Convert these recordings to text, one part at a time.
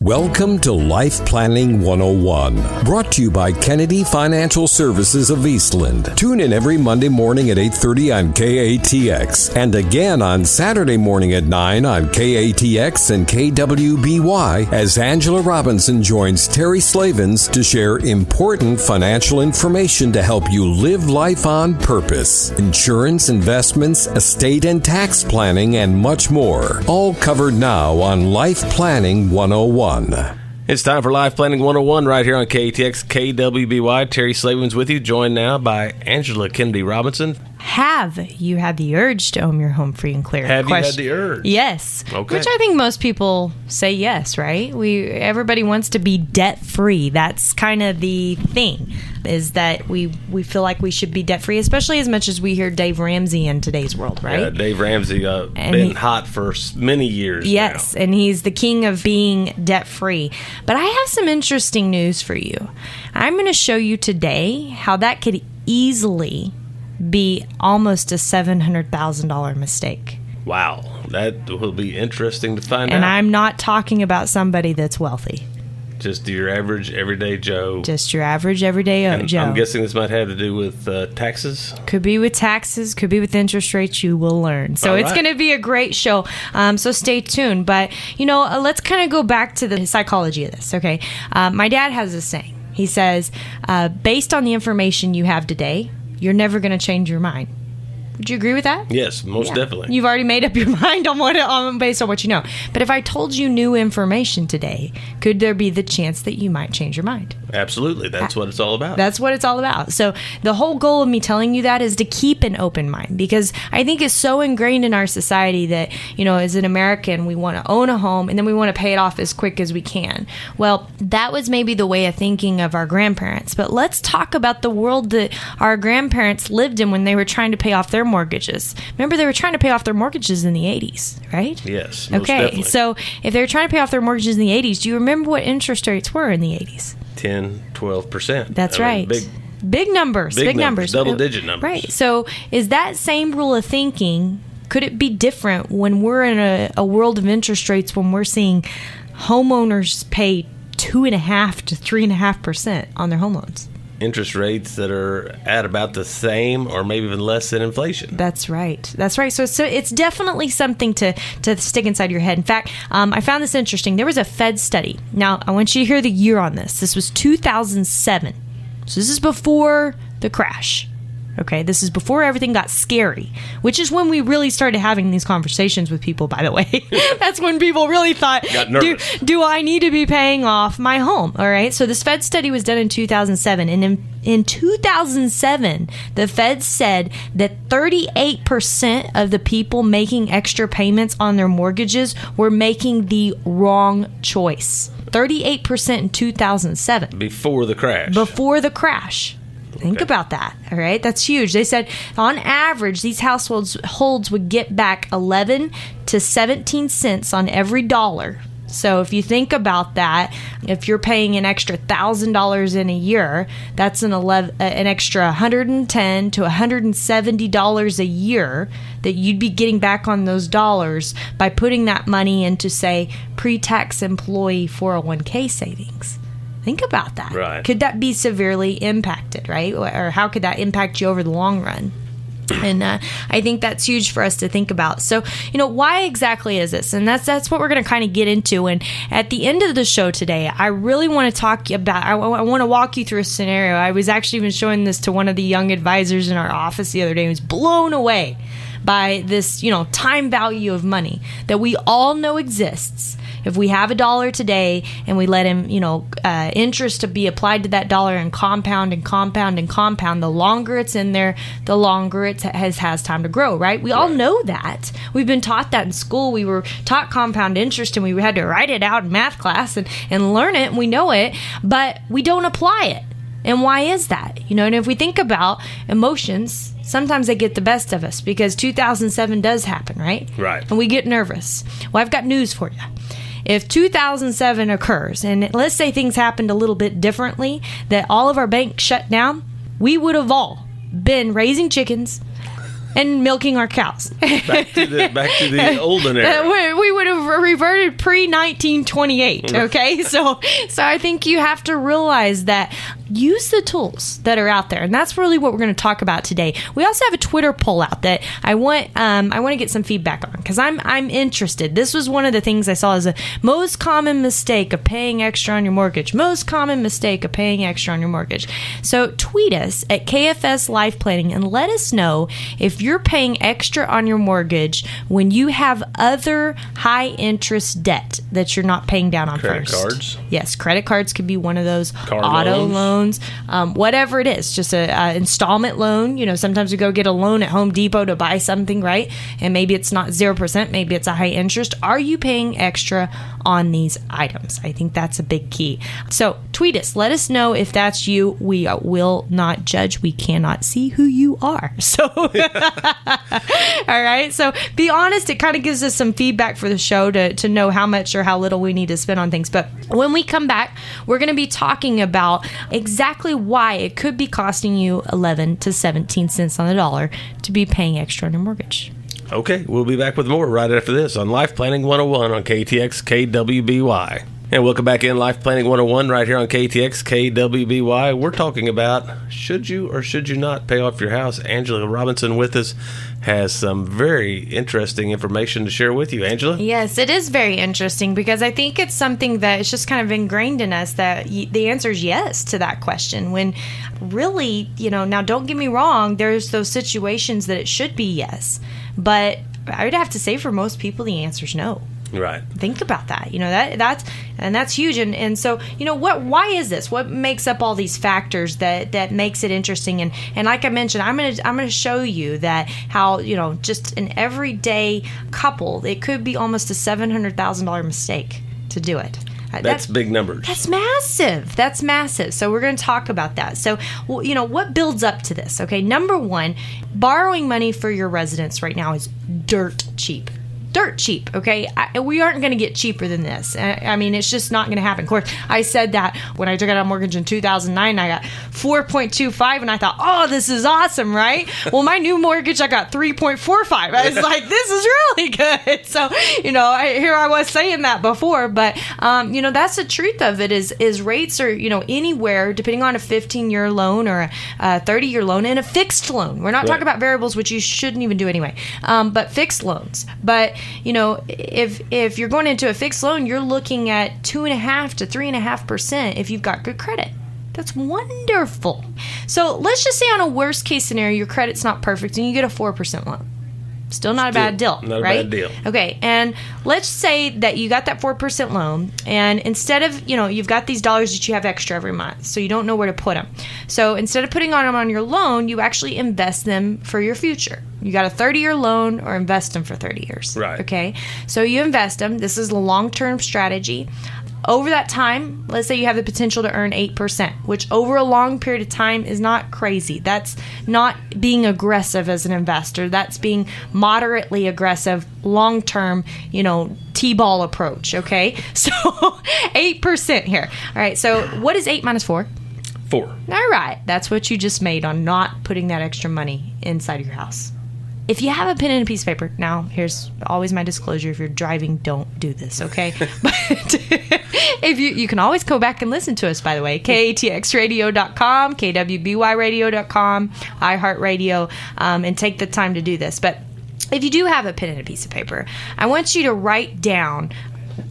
Welcome to Life Planning 101, brought to you by Kennedy Financial Services of Eastland. Tune in every Monday morning at 8:30 on KATX and again on Saturday morning at 9 on KATX and KWBY as Angela Robinson joins Terry Slavens to share important financial information to help you live life on purpose. Insurance, investments, estate and tax planning, and much more. All covered now on Life Planning 101. It's time for Life Planning 101 right here on KTX KWBY. Terry Slavens with you, joined now by Angela Kennedy Robinson. Have you had the urge to own your home free and clear? Have you had the urge? Yes. Okay. Which I think most people say yes, right? Everybody wants to be debt free. That's kind of the thing, is that we feel like we should be debt free, especially as much as we hear Dave Ramsey in today's world, right? Yeah, Dave Ramsey been hot for many years. Yes, now. And he's the king of being debt free. But I have some interesting news for you. I'm going to show you today how that could easily be almost a $700,000 mistake. Wow, that will be interesting to find out. And I'm not talking about somebody that's wealthy. Just your average, everyday Joe. Just your average, everyday Joe. I'm guessing this might have to do with taxes? Could be with taxes, could be with interest rates. You will learn. So it's going to be a great show. So stay tuned. But, let's kind of go back to the psychology of this, okay? My dad has a saying. He says, based on the information you have today, you're never going to change your mind. Would you agree with that? Yes, most definitely. You've already made up your mind on based on what you know. But if I told you new information today, could there be the chance that you might change your mind? Absolutely. That's what it's all about. That's what it's all about. So the whole goal of me telling you that is to keep an open mind, because I think it's so ingrained in our society that, as an American, we want to own a home and then we want to pay it off as quick as we can. Well, that was maybe the way of thinking of our grandparents. But let's talk about the world that our grandparents lived in when they were trying to pay off their mortgages. Remember, they were trying to pay off their mortgages in the 80s, right? Yes, most definitely. So if they were trying to pay off their mortgages in the 80s, do you remember what interest rates were in the 80s? 10, 12%. That's right. Big numbers. Big numbers. Double-digit numbers. Right. So is that same rule of thinking, could it be different when we're in a world of interest rates, when we're seeing homeowners pay 2.5% to 3.5% on their home loans? Interest rates that are at about the same or maybe even less than inflation. That's right. So it's definitely something to stick inside your head. In fact, I found this interesting. There was a Fed study. Now, I want you to hear the year on this. This was 2007. So this is before the crash. Okay, this is before everything got scary, which is when we really started having these conversations with people, by the way. That's when people really thought, got nervous. Do I need to be paying off my home? All right, so this Fed study was done in 2007, and in 2007, the Fed said that 38% of the people making extra payments on their mortgages were making the wrong choice. 38% in 2007. Before the crash. Think about that, all right? That's huge. They said on average, these households would get back 11 to 17 cents on every dollar. So if you think about that, if you're paying an extra $1,000 in a year, that's an extra $110 to $170 a year that you'd be getting back on those dollars by putting that money into, say, pre-tax employee 401k savings. Think about that. Right. Could that be severely impacted, right? Or how could that impact you over the long run? And I think that's huge for us to think about. So, why exactly is this? And that's what we're going to kind of get into. And at the end of the show today, I really want to talk about, I want to walk you through a scenario. I was actually even showing this to one of the young advisors in our office the other day. He was blown away by this, time value of money that we all know exists. If we have $1 today and we let him, interest to be applied to that dollar and compound and compound and compound, the longer it's in there, the longer it has time to grow, right? We all know that. We've been taught that in school. We were taught compound interest and we had to write it out in math class and learn it, and we know it, but we don't apply it. And why is that? And if we think about emotions, sometimes they get the best of us, because 2007 does happen, right? Right. And we get nervous. Well, I've got news for you. If 2007 occurs, and let's say things happened a little bit differently, that all of our banks shut down, we would have all been raising chickens, and milking our cows. Back to the olden era. We would have reverted pre-1928. Okay, so I think you have to realize that use the tools that are out there, and that's really what we're going to talk about today. We also have a Twitter poll out that I want to get some feedback on, because I'm interested. This was one of the things I saw as a most common mistake of paying extra on your mortgage. Most common mistake of paying extra on your mortgage. So tweet us at KFS Life Planning and let us know if you're paying extra on your mortgage when you have other high interest debt that you're not paying down on Credit first. cards. Yes, credit cards could be one of those. Car Auto loans. whatever it is, just a installment loan. You know, sometimes we go get a loan at Home Depot to buy something, right? And maybe it's not 0%, maybe it's a high interest. Are you paying extra on these items? I think that's a big key. So tweet us, let us know if that's you. We will not judge. We cannot see who you are. So, all right. So be honest. It kind of gives us some feedback for the show to know how much or how little we need to spend on things. But when we come back, we're going to be talking about exactly why it could be costing you 11 to 17 cents on the dollar to be paying extra on your mortgage. Okay, we'll be back with more right after this on Life Planning 101 on KTX KWBY. And welcome back in Life Planning 101 right here on KTX KWBY. We're talking about should you or should you not pay off your house. Angela Robinson with us has some very interesting information to share with you. Angela? Yes, it is very interesting because I think it's something that is just kind of ingrained in us that the answer is yes to that question. When really, now don't get me wrong, there's those situations that it should be yes. But I would have to say for most people, the answer is no. Right. Think about that. That's huge. And so, why is this? What makes up all these factors that makes it interesting? And like I mentioned, I'm gonna show you that how, just an everyday couple, it could be almost a $700,000 mistake to do it. That's big numbers. That's massive. That's massive. So we're going to talk about that. So, what builds up to this? Okay, number one, borrowing money for your residence right now is dirt cheap. Dirt cheap, okay? We aren't going to get cheaper than this. I mean, it's just not going to happen. Of course, I said that when I took out a mortgage in 2009, I got 4.25, and I thought, oh, this is awesome, right? Well, my new mortgage, I got 3.45. I was like, this is really good. So, here I was saying that before, but, that's the truth of it is rates are, anywhere, depending on a 15-year loan or a 30-year loan and a fixed loan. We're not talking about variables, which you shouldn't even do anyway, but fixed loans. But if you're going into a fixed loan, you're looking at 2.5% to 3.5% if you've got good credit. That's wonderful. So let's just say on a worst case scenario, your credit's not perfect and you get a 4% loan. Still not a bad deal, not right? a bad deal. Okay, and let's say that you got that 4% loan, and instead of, you've got these dollars that you have extra every month, so you don't know where to put them. So instead of putting them on your loan, you actually invest them for your future. You got a 30-year loan or invest them for 30 years. Right. Okay, so you invest them. This is a long-term strategy. Over that time, let's say you have the potential to earn 8%, which over a long period of time is not crazy. That's not being aggressive as an investor. That's being moderately aggressive, long-term, T-ball approach, okay? So 8% here. All right, so what is 8 minus 4? 4. All right, that's what you just made on not putting that extra money inside of your house. If you have a pen and a piece of paper, now here's always my disclosure: if you're driving, don't do this, okay? But if you can always go back and listen to us, by the way, KATXradio.com, KWBYradio.com, iHeartRadio, and take the time to do this. But if you do have a pen and a piece of paper, I want you to write down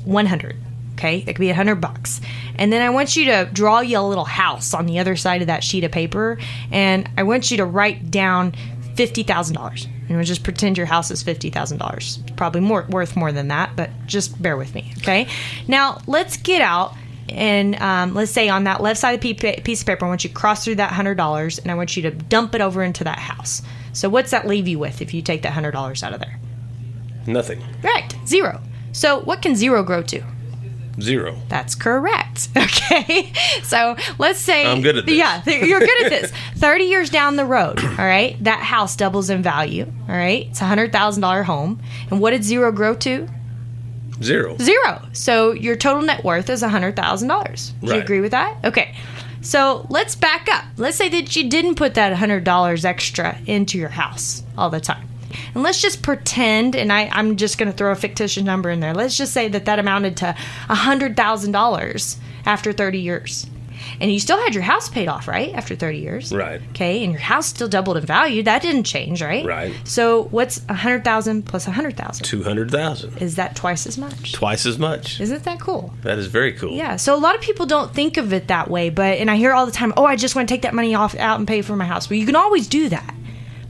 100. Okay, that could be $100, and then I want you to draw you a little house on the other side of that sheet of paper, and I want you to write down $50,000. And we'll just pretend your house is $50,000. Probably worth more than that, but just bear with me, okay? Now, let's get out and let's say on that left side of the piece of paper, I want you to cross through that $100, and I want you to dump it over into that house. So what's that leave you with if you take that $100 out of there? Nothing. Right, 0. So what can 0 grow to? 0. That's correct. Okay. So let's say I'm good at this. Yeah, you're good at this. 30 years down the road, all right, that house doubles in value. All right. It's a $100,000 home. And what did 0 grow to? 0. 0. So your total net worth is $100,000. Do you Right. agree with that? Okay. So let's back up. Let's say that you didn't put that $100 extra into your house all the time. And let's just pretend, and I'm just going to throw a fictitious number in there. Let's just say that amounted to $100,000 after 30 years. And you still had your house paid off, right? After 30 years. Right. Okay. And your house still doubled in value. That didn't change, right? Right. So what's 100,000 plus 100,000? 200,000. Is that twice as much? Twice as much. Isn't that cool? That is very cool. Yeah. So a lot of people don't think of it that way, and I hear all the time, oh, I just want to take that money out and pay for my house. Well, you can always do that.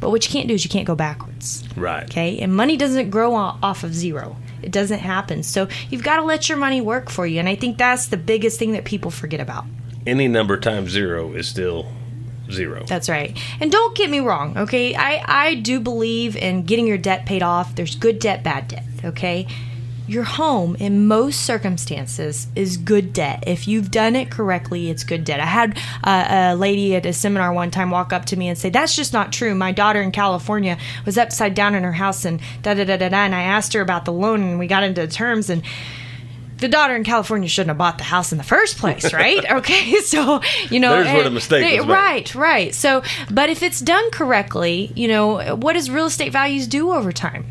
But what you can't do is you can't go backwards. Right. Okay. And money doesn't grow off of zero. It doesn't happen. So you've got to let your money work for you. And I think that's the biggest thing that people forget about. Any number times zero is still zero. That's right. And don't get me wrong, okay? I do believe in getting your debt paid off. There's good debt, bad debt, okay? Your home, in most circumstances, is good debt. If you've done it correctly, it's good debt. I had a lady at a seminar one time walk up to me and say, that's just not true. My daughter in California was upside down in her house and da-da-da-da-da. And I asked her about the loan, and we got into terms, and the daughter in California shouldn't have bought the house in the first place, right? Okay, so, There's where the mistake was made. Right. So, but if it's done correctly, what does real estate values do over time?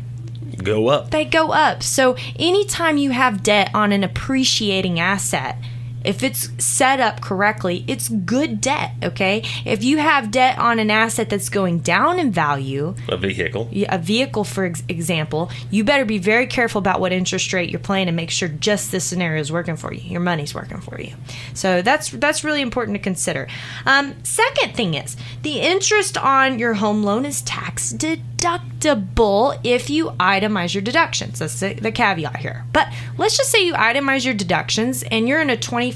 Go up. They go up. So anytime you have debt on an appreciating asset, if it's set up correctly, it's good debt, okay? If you have debt on an asset that's going down in value, a vehicle, for example, you better be very careful about what interest rate you're playing and make sure just this scenario is working for you. Your money's working for you. So that's really important to consider. Second thing is, the interest on your home loan is tax deductible if you itemize your deductions. That's the caveat here. But let's just say you itemize your deductions and you're in a 25%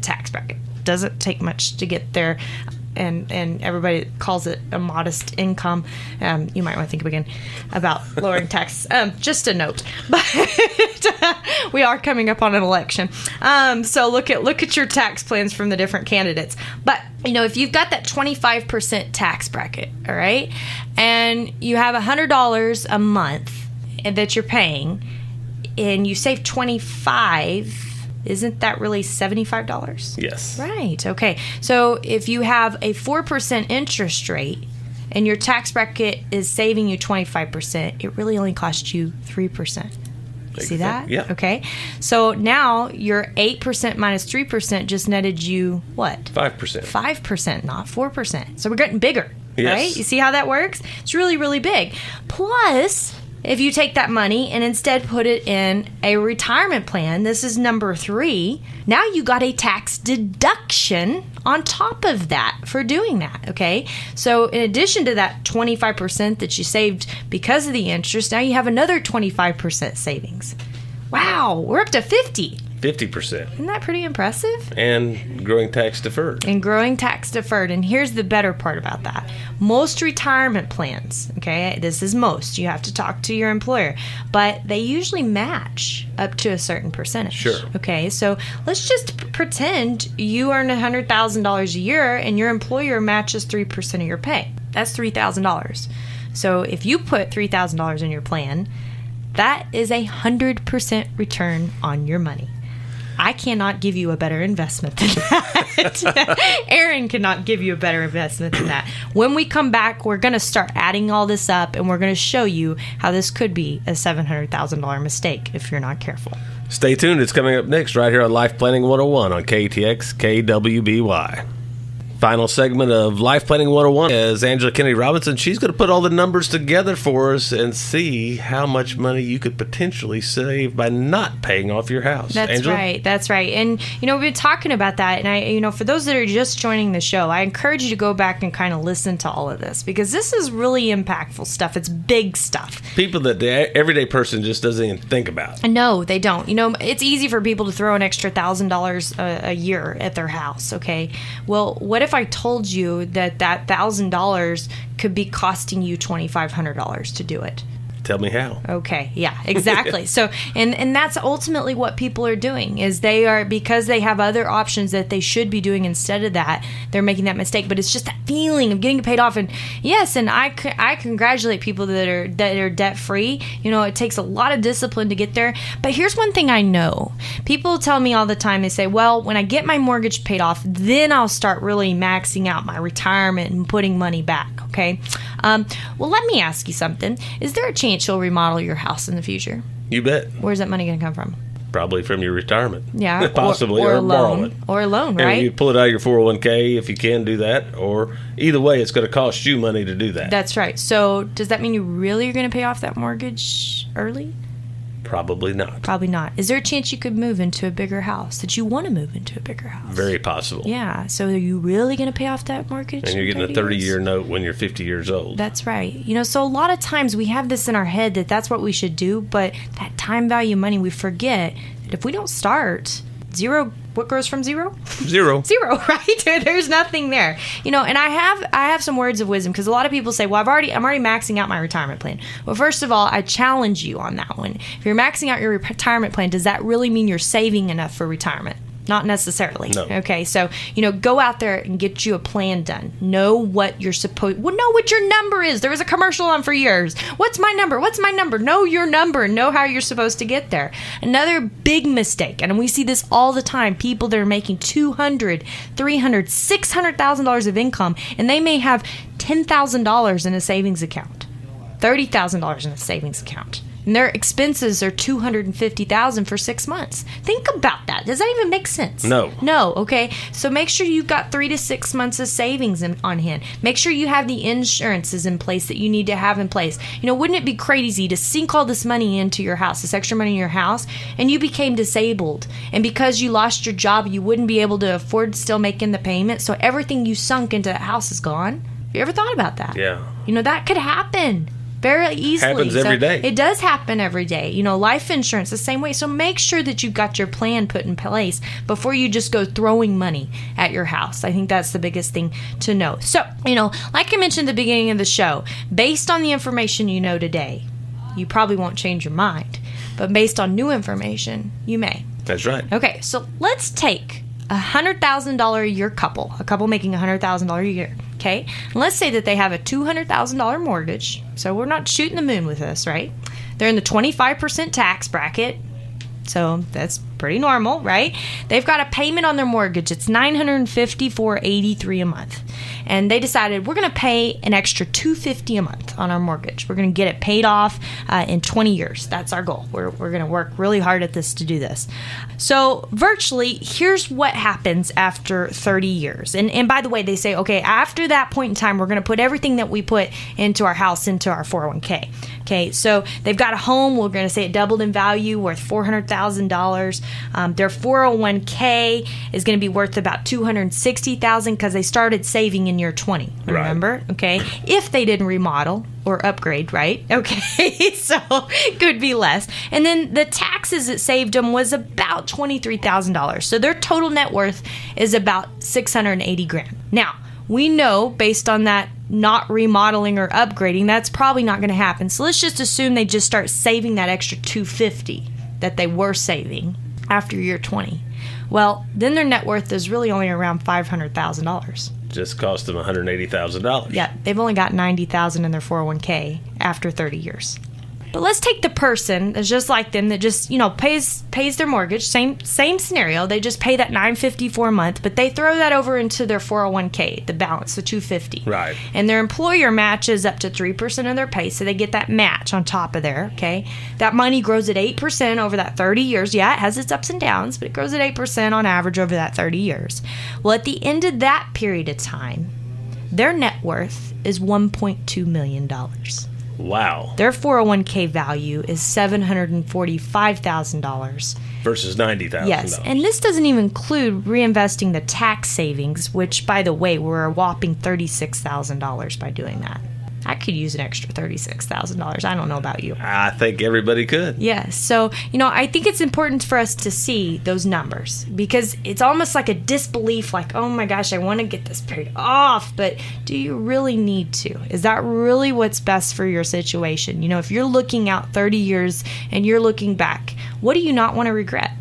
tax bracket. Doesn't take much to get there, and everybody calls it a modest income. You might want to think again about lowering taxes. Just a note, but we are coming up on an election, so look at your tax plans from the different candidates. But if you've got that 25% tax bracket, all right, and you have $100 a month that you're paying, and you save $25. Isn't that really $75? Yes. Right. Okay. So if you have a 4% interest rate and your tax bracket is saving you 25%, it really only costs you 3%. See that? Yeah. Okay. So now your 8% minus 3% just netted you what? 5%. 5%, not 4%. So we're getting bigger. Yes. Right? You see how that works? It's really, really big. Plus, if you take that money and instead put it in a retirement plan, this is number 3, now you got a tax deduction on top of that for doing that, okay? So in addition to that 25% that you saved because of the interest, now you have another 25% savings. Wow, we're up to 50%. 50%. Isn't that pretty impressive? And growing tax deferred. And here's the better part about that. Most retirement plans, okay, this is most. You have to talk to your employer. But they usually match up to a certain percentage. Sure. Okay, so let's just pretend you earn $100,000 a year and your employer matches 3% of your pay. That's $3,000. So if you put $3,000 in your plan, that is 100% return on your money. I cannot give you a better investment than that. Aaron cannot give you a better investment than that. When we come back, we're going to start adding all this up, and we're going to show you how this could be a $700,000 mistake if you're not careful. Stay tuned. It's coming up next right here on Life Planning 101 on KTX KWBY. Final segment of Life Planning 101 is Angela Kennedy Robinson. She's going to put all the numbers together for us and see how much money you could potentially save by not paying off your house. That's Angela? right. That's right. And, we've been talking about that. And for those that are just joining the show, I encourage you to go back and kind of listen to all of this because this is really impactful stuff. It's big stuff. People that the everyday person just doesn't even think about. No, they don't. It's easy for people to throw an extra $1,000 a year at their house. Okay. Well, what if I told you that $1,000 could be costing you $2,500 to do it? Tell me how. Okay, yeah, exactly. So, and that's ultimately what people are doing is they are, because they have other options that they should be doing instead of that, they're making that mistake. But it's just that feeling of getting it paid off. And yes, and I congratulate people that are debt free. You know, it takes a lot of discipline to get there. But here's one thing I know. People tell me all the time, they say, well, when I get my mortgage paid off, then I'll start really maxing out my retirement and putting money back. Okay. Well, let me ask you something. Is there a chance you'll remodel your house in the future? You bet. Where's that money going to come from? Probably from your retirement. Yeah. Possibly, or or borrow loan. it. Or a loan, right? And you pull it out of your 401k if you can do that. Or either way, it's going to cost you money to do that. That's right. So does that mean you really are going to pay off that mortgage early? Probably not. Probably not. Is there a chance you could move into a bigger house, that you want to move into a bigger house? Very possible. Yeah. So are you really going to pay off that mortgage? And you're getting a 30-year note when you're 50 years old. That's right. You know, so a lot of times we have this in our head that that's what we should do, but that time value money, we forget that if we don't start, zero, what grows from zero? Zero, right? There's nothing there. You know, and I have some words of wisdom, because a lot of people say, well, I'm already maxing out my retirement plan. Well, first of all, I challenge you on that one. If you're maxing out your retirement plan, does that really mean you're saving enough for retirement? Not necessarily. No. Okay, so, you know, go out there and get you a plan done. Know what you're know what your number is. There was a commercial on for years. What's my number? What's my number? Know your number. Know how you're supposed to get there. Another big mistake, and we see this all the time, people that are making $200,000, $300,000, $600,000 of income, and they may have $10,000 in a savings account, $30,000 in a savings account. And their expenses are $250,000 for 6 months. Think about that. Does that even make sense? No. Okay. So make sure you've got 3 to 6 months of savings on hand. Make sure you have the insurances in place that you need to have in place. You know, wouldn't it be crazy to sink all this money into your house, this extra money in your house, and you became disabled, and because you lost your job, you wouldn't be able to afford still making the payment, so everything you sunk into that house is gone? You ever thought about that? Yeah. You know, that could happen very easily. Happens every day. It does happen every day. You know, life insurance the same way. So make sure that you've got your plan put in place before you just go throwing money at your house. I think that's the biggest thing to know. So, you know, like I mentioned at the beginning of the show, based on the information you know today, you probably won't change your mind. But based on new information, you may. That's right. Okay, so let's take a $100,000 a year couple, a couple making $100,000 a year. Okay, and let's say that they have a $200,000 mortgage. So we're not shooting the moon with this, right? They're in the 25% tax bracket. So that's pretty normal, right? They've got a payment on their mortgage. It's $954.83 a month. And they decided we're going to pay an extra $250 a month on our mortgage. We're going to get it paid off in 20 years. That's our goal. We're going to work really hard at this to do this. So virtually, here's what happens after 30 years. And by the way, they say, okay, after that point in time, we're going to put everything that we put into our house into our 401k. Okay, so they've got a home. We're going to say it doubled in value, worth $400,000. Their 401k is going to be worth about $260,000 because they started saving in year 20. Remember? Right. Okay, if they didn't remodel or upgrade, right? Okay, so could be less. And then the taxes it saved them was about $23,000. So their total net worth is about $680,000. Now, we know based on that not remodeling or upgrading, that's probably not going to happen. So let's just assume they just start saving that extra $250 that they were saving after year 20. Well, then their net worth is really only around $500,000. Just cost them $180,000. Yeah, they've only got $90,000 in their 401k after 30 years. But let's take the person that's just like them that just, you know, pays their mortgage. Same scenario. They just pay that $954 a month, but they throw that over into their 401k, the balance, the $250. Right. And their employer matches up to 3% of their pay, so they get that match on top of there. Okay. That money grows at 8% over that 30 years. Yeah, it has its ups and downs, but it grows at 8% on average over that 30 years. Well, at the end of that period of time, their net worth is $1.2 million. Wow. Their 401k value is $745,000 versus $90,000. Yes, and this doesn't even include reinvesting the tax savings, which, by the way, were a whopping $36,000 by doing that. I could use an extra $36,000. I don't know about you. I think everybody could. Yes. So, I think it's important for us to see those numbers because it's almost like a disbelief, like, oh my gosh, I want to get this paid off, but do you really need to? Is that really what's best for your situation? If you're looking out 30 years and you're looking back, what do you not want to regret?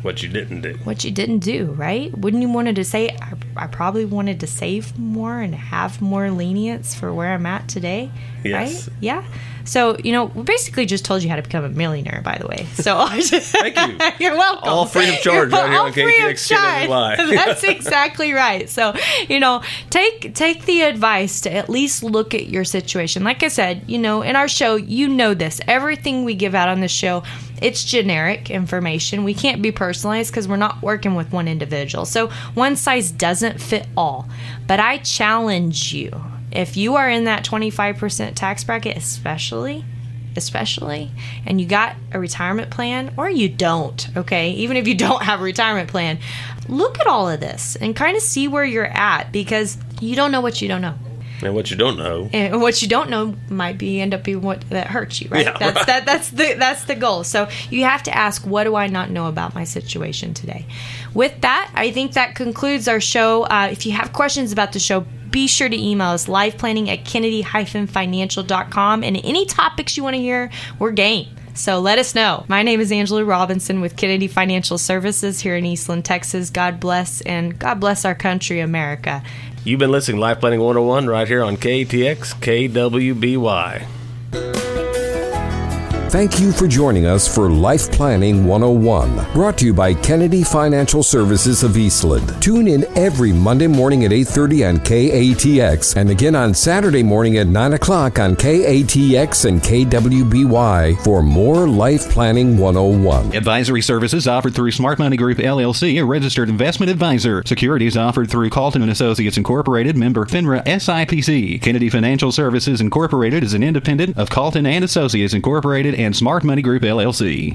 What you didn't do. What you didn't do, right? Wouldn't you want to say, I probably wanted to save more and have more lenience for where I'm at today? Yes. Right? Yeah. So, we basically just told you how to become a millionaire, by the way. So thank you. You're welcome. All free of charge right here on KTX KWBY. That's exactly right. So, take the advice to at least look at your situation. Like I said, in our show, this. Everything we give out on the show, it's generic information. We can't be personalized because we're not working with one individual. So one size doesn't fit all. But I challenge you, if you are in that 25% tax bracket, especially, and you got a retirement plan, or you don't, okay? Even if you don't have a retirement plan, look at all of this and kind of see where you're at because you don't know what you don't know. And what you don't know. And what you don't know might end up being what that hurts you, right? Yeah, that's the goal. So you have to ask, what do I not know about my situation today? With that, I think that concludes our show. If you have questions about the show, be sure to email us, lifeplanning@kennedy-financial.com. And any topics you want to hear, we're game. So let us know. My name is Angela Robinson with Kennedy Financial Services here in Eastland, Texas. God bless, and God bless our country, America. You've been listening to Life Planning 101 right here on KTX KWBY. Thank you for joining us for Life Planning 101, brought to you by Kennedy Financial Services of Eastland. Tune in every Monday morning at 8:30 on KATX and again on Saturday morning at 9 o'clock on KATX and KWBY for more Life Planning 101. Advisory services offered through Smart Money Group, LLC, a registered investment advisor. Securities offered through Calton & Associates Incorporated, member FINRA SIPC. Kennedy Financial Services Incorporated is an independent of Calton & Associates Incorporated and Smart Money Group, LLC.